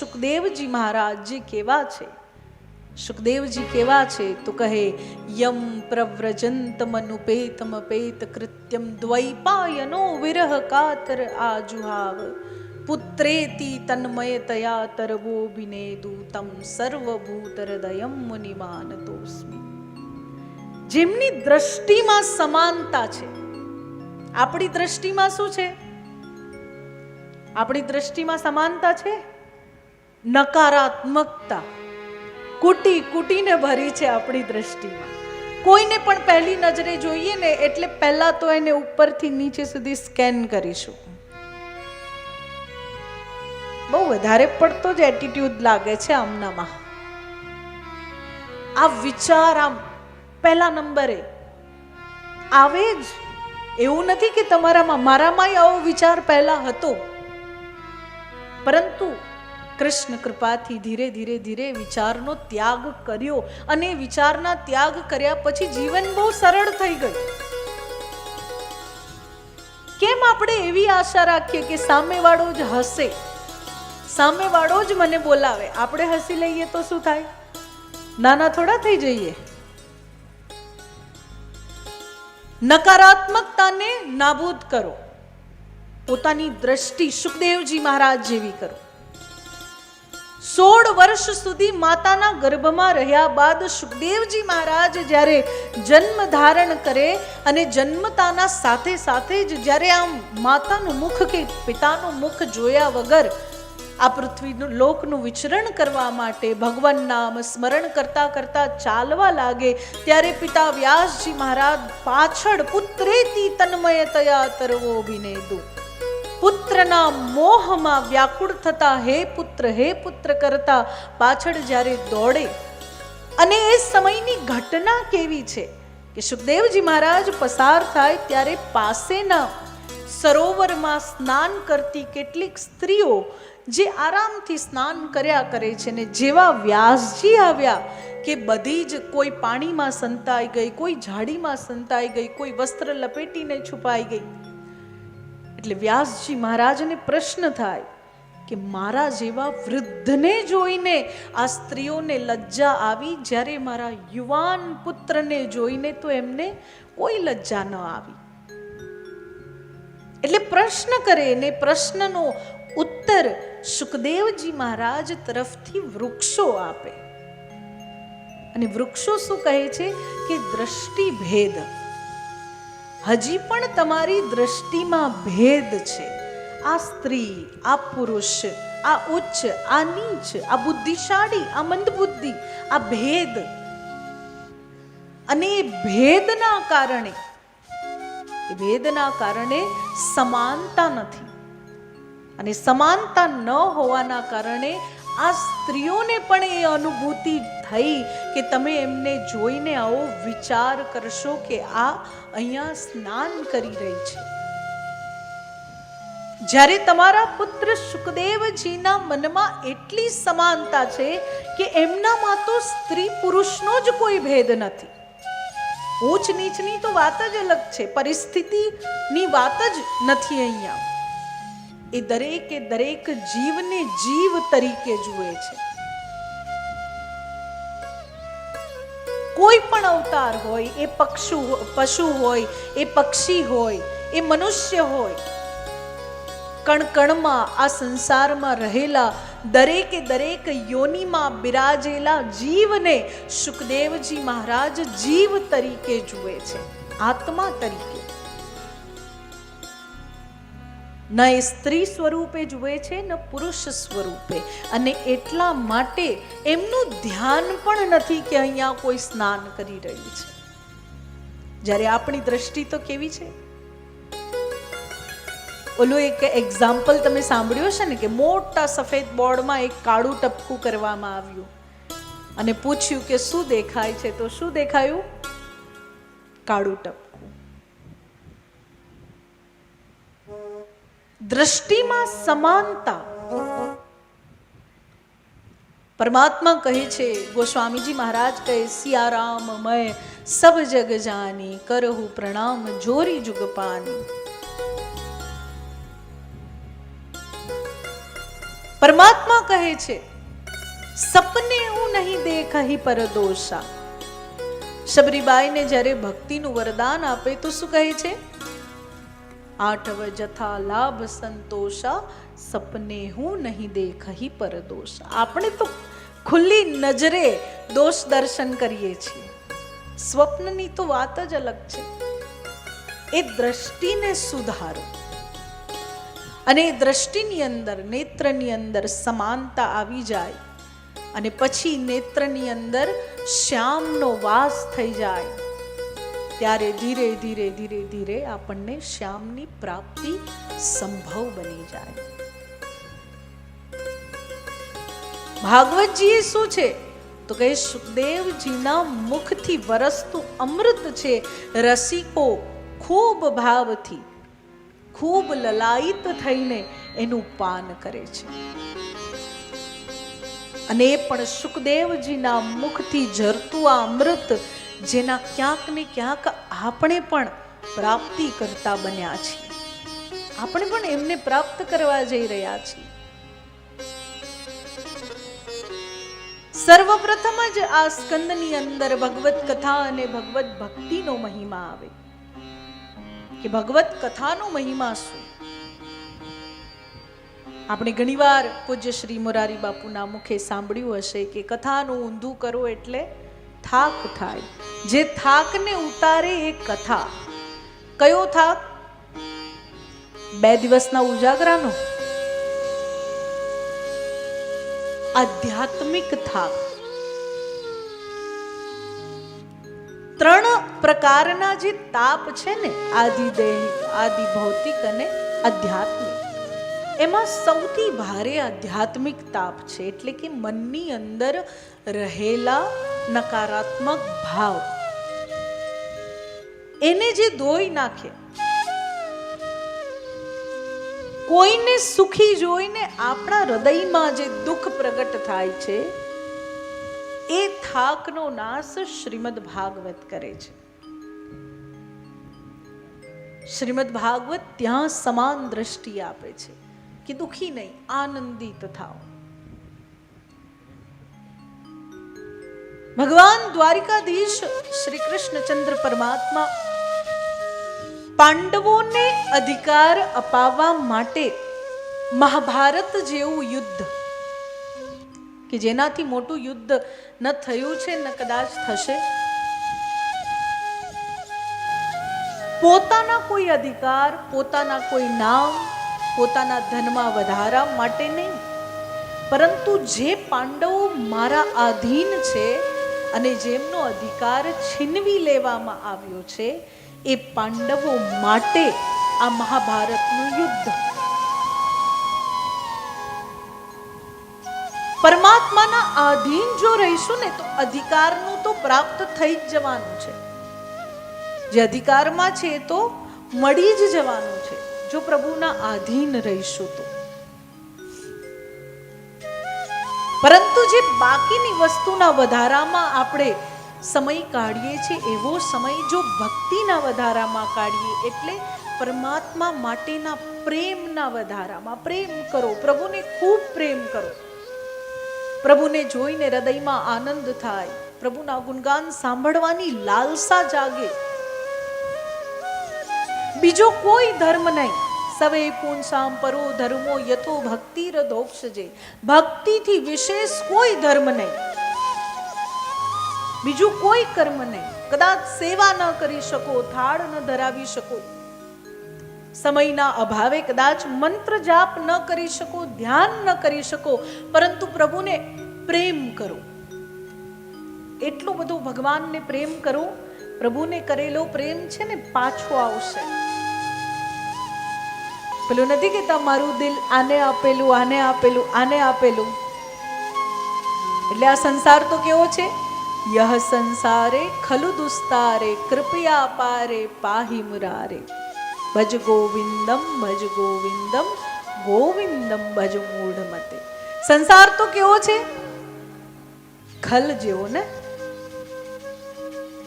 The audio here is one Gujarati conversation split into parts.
સુખદેવજી મહારાજજી કેવા છે? સુખદેવજી કેવા છે તો કહે, યમ પ્રવ્રજંતમનુપેતમ પેત કૃત્યમ દ્વૈપાયનો વિરહ કાતર આજુહાવ પુત્રેતિ તન્મયતયા તરવો બિનેદુ તમ સર્વભૂત હૃદયમ મુનિમાનતોસ્મિ. જેમની દ્રષ્ટિમાં સમાનતા છે. આપણી દ્રષ્ટિમાં શું છે? આપણી દ્રષ્ટિમાં સમાનતા છે? નકારાત્મકતા કુટી કુટીને ભરી છે આપણી દ્રષ્ટિમાં. કોઈને પણ પહેલી નજરે જોઈએ ને એટલે પહેલા તો એને ઉપરથી નીચે સુધી સ્કેન કરીશું. બહુ વધારે પડતો જ એટીટ્યુડ લાગે છે આમનામાં. આ વિચાર આમ પહેલા નંબરે આવે જ. એવું નથી કે તમારામાં, મારામાં આવો વિચાર પહેલા હતો, પરંતુ કૃષ્ણ કૃપાથી ધીરે ધીરે ધીરે વિચારનો ત્યાગ કર્યો અને વિચારના ત્યાગ કર્યા પછી જીવન બહુ સરળ થઈ ગયું. કેમ આપણે એવી આશા રાખીએ કે સામેવાળો જ હસે, સામેવાળો જ મને બોલાવે, આપણે હસી લઈએ તો શું થાય? નાના થોડા થઈ જઈએ. નકારાત્મકતાને નાબૂદ કરો. પોતાની દ્રષ્ટિ સુખદેવજી મહારાજ જેવી કરો. 16 વર્ષ સુધી માતાના ગર્ભમાં રહ્યા બાદ સુખદેવજી મહારાજ જ્યારે જન્મ ધારણ કરે અને જન્મતાના સાથે સાથે જ જ્યારે આમ માતાનું મુખ કે પિતાનું મુખ જોયા વગર આ પૃથ્વીનું લોકનું વિચરણ કરવા માટે ભગવાન નામ સ્મરણ કરતા કરતા ચાલવા લાગે, ત્યારે પિતા વ્યાસજી મહારાજ પાછળ પુત્રેતિ તન્મયતયા તરવો બિનેદુ, પુત્રના મોહમાં વ્યાકુળ થતા હે પુત્ર કરતા પાછળ જ્યારે દોડે. અને એ સમયની ઘટના કેવી છે કે સુખદેવજી મહારાજ પસાર થાય ત્યારે પાસેના સરોવરમાં સ્નાન કરતી કેટલીક સ્ત્રીઓ જે આરામથી સ્નાન કર્યા કરે છે ને જેવા વ્યાસજી આવ્યા કે બધી જ કોઈ પાણીમાં સંતાઈ ગઈ, કોઈ ઝાડીમાં સંતાઈ ગઈ, કોઈ વસ્ત્ર લપેટીને છુપાઈ ગઈ. એટલે વ્યાસજી મહારાજને પ્રશ્ન થાય કે મારા જેવા વૃદ્ધને જોઈને આ સ્ત્રીઓને લજ્જા આવી, જ્યારે મારા યુવાન પુત્રને જોઈને તો એમને કોઈ લજ્જા ન આવી. એટલે પ્રશ્ન કરે ને પ્રશ્નનો ઉત્તર સુખદેવજી મહારાજ તરફથી વૃક્ષો આપે. અને વૃક્ષો શું કહે છે કે દ્રષ્ટિ ભેદ. હજી પણ તમારી દ્રષ્ટિમાં ભેદ છે. આ સ્ત્રી, આ પુરુષ, આ ઉચ્ચ, આ નીચ, આ બુદ્ધિશાળી, આ મંદબુદ્ધિ, આ ભેદ. અને એ ભેદના કારણે સમાનતા નથી. અને સમાનતા ન હોવાના કારણે આ સ્ત્રીઓને પણ એ અનુભૂતિ થઈ કે તમે એમને જોઈને આવો વિચાર કરશો કે આ અહીંયા સ્નાન કરી રહી છે. જ્યારે તમારા પુત્ર સુખદેવજીના મનમાં એટલી સમાનતા છે કે એમનામાં તો સ્ત્રી પુરુષનો જ કોઈ ભેદ નથી. ઊંચ નીચની તો વાત જ અલગ છે, પરિસ્થિતિની વાત જ નથી અહીંયા. એ દરેક જીવને જીવ તરીકે જુએ છે. કોઈ પણ અવતાર હોય, એ પશુ હોય, એ પક્ષી હોય, એ મનુષ્ય હોય, કણકણમાં આ સંસારમાં રહેલા દરેક યોનિમાં બિરાજેલા જીવને સુખદેવજી મહારાજ જીવ તરીકે જુએ છે, આત્મા તરીકે. ન એ સ્ત્રી સ્વરૂપે જુએ છે ન પુરુષ સ્વરૂપે. અને એટલા માટે એમનું ધ્યાન પણ નથી કે અહીંયા કોઈ સ્નાન કરી રહ્યું છે. જ્યારે આપણી દ્રષ્ટિ તો કેવી છે? ઓલું એક એક્ઝામ્પલ તમે સાંભળ્યું છે ને કે મોટા સફેદ બોર્ડમાં એક કાળું ટપકું કરવામાં આવ્યું અને પૂછ્યું કે શું દેખાય છે? તો શું દેખાયું? કાળું ટપકું. દ્રષ્ટિમાં સમાનતા. પરમાત્મા કહે છે, ગોસ્વામીજી મહારાજ કહે, સિયારામ મય સબ જગ જાની, કરહુ પ્રણામ જોરી જુગ પાની. પરમાત્મા પરમાત્મા કહે છે, સપને હું નહીં દેખહી પરદોષા. શબરીબાઈને જ્યારે ભક્તિનું વરદાન આપે તો શું કહે છે? આઠવ જથા લાભ સંતોષા, સપને હું નહીં દેખહી પરદોષા. આપણે તો ખુલ્લી નજરે દોષ દર્શન કરીએ છીએ. સ્વપ્નની તો વાત જ અલગ છે. એ દ્રષ્ટિને સુધારો અને એ દ્રષ્ટિની અંદર, નેત્રની અંદર સમાનતા આવી જાય અને પછી નેત્રની અંદર શ્યામનો વાસ થઈ જાય, ત્યારે ધીરે ધીરે ધીરે ધીરે આપણને શ્યામની પ્રાપ્તિ સંભવ બની જાય. ભાગવતજીએ શું છે તો કહે, સુખદેવજીના મુખથી વરસતું અમૃત છે, રસિકો ખૂબ ભાવથી, ખૂબ લલાયિત થઈને એનું પાન કરે છે. અને એ પણ સુખદેવજીના મુખથી ઝરતું આ અમૃત, જેના ક્યાંક ને ક્યાંક આપણે પણ પ્રાપ્તિ કરતા બન્યા છીએ. આપણે પણ એમને પ્રાપ્ત કરવા જઈ રહ્યા છીએ. સર્વપ્રથમ જ આ સ્કંદની અંદર ભગવત કથા અને ભગવત ભક્તિનો મહિમા આવે કે ભગવત કથાનો મહિમા શું. આપણે ઘણીવાર પૂજ્ય શ્રી મોરારી બાપુના મુખે સાંભળ્યું હશે કે કથાનું ઊંધું કરો એટલે થાક થાય. જે થાકને ઉતારે એ કથા. કયો થાક? 2 દિવસના ઉજાગરાનો આધ્યાત્મિક થાક. 3 પ્રકારના જે તાપ છે ને, આદિદૈહિક, આદિ ભૌતિક અને આધ્યાત્મિક, એમાં સૌથી ભારે આધ્યાત્મિક તાપ છે. એટલે કે મનની અંદર રહેલા નકારાત્મક ભાવ, એને જે ધોઈ નાખે. કોઈને સુખી જોઈને આપણા હૃદયમાં જે દુઃખ પ્રગટ થાય છે, એ થાકનો નાશ શ્રીમદ ભાગવત કરે છે. શ્રીમદ ભાગવત ત્યાં સમાન દ્રષ્ટિ આપે છે કે દુઃખી નહીં, આનંદિત થાઓ. ભગવાન દ્વારિકાધીશ શ્રી કૃષ્ણચંદ્ર પરમાત્મા પાંડવોને અધિકાર અપાવવા માટે મહાભારત જેવું યુદ્ધ, કે જેનાથી મોટું યુદ્ધ ન થયું છે ન કદાચ થશે, પોતાના કોઈ અધિકાર, પોતાના કોઈ નામ, પોતાના ધનમાં વધારા માટે નહીં, પરંતુ જે પાંડવો મારા આધીન છે અને જેમનો અધિકાર છીનવી લેવામાં આવ્યો છે, એ પાંડવો માટે આ મહાભારતનું યુદ્ધ. પરમાત્માના આધીન જો રહીશું ને તો અધિકારનું તો પ્રાપ્ત થઈ જ જવાનું છે. જે અધિકારમાં છે એ તો મળી જ જવાનું છે, જો પ્રભુના આધીન રહીશું તો. પરંતુ જે બાકીની વસ્તુના વધારામાં આપણે સમય કાઢીએ છીએ, એવો સમય જો ભક્તિના વધારામાં કાઢીએ, એટલે પરમાત્મા માટેના પ્રેમના વધારામાં પ્રેમ કરો, પ્રભુને ખૂબ પ્રેમ કરો. પ્રભુને જોઈને હૃદયમાં આનંદ થાય, પ્રભુના ગુણગાન સાંભળવાની લાલસા જાગે. બીજો કોઈ ધર્મ નહીં. સવે પુંસામ પરો ધર્મો યથો ભક્તિર દોક્ષજે. ભક્તિથી વિશેષ કોઈ ધર્મ નહીં, બીજું કોઈ કર્મ નહીં. કદાચ સેવા ન કરી શકો, થાળ ન ધરાવી શકો, સમયના અભાવે કદાચ મંત્ર જાપ ન કરી શકો, ધ્યાન ન કરી શકો, પરંતુ પ્રભુને પ્રેમ કરો. એટલું બધું ભગવાનને પ્રેમ કરો. પ્રભુને કરેલો પ્રેમ છે ને પાછો આવશે. પેલું નથી કે તમારું દિલ આને આપેલું, આને આપેલું, આને આપેલું. એટલે આ સંસાર તો કેવો છે? યહ સંસારે ખલુ દુસ્તારે કૃપયા પારે પાહી મુરારે. ભજ ગોવિંદમ ભજ ગોવિંદમ ગોવિંદમ ભજ મૂઢમતે. સંસાર તો કેવો છે? ખલ જેવો ને.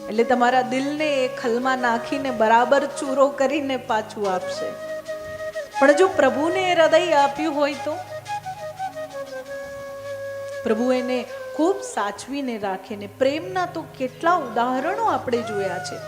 એટલે તમારા દિલને એ ખલમાં નાખીને બરાબર ચૂરો કરીને પાછું આપશે. પણ જો પ્રભુને હૃદય આપ્યું હોય તો પ્રભુ એને ખૂબ સાચવીને રાખે ને પ્રેમના તો કેટલા ઉદાહરણો આપણે જોયા છે.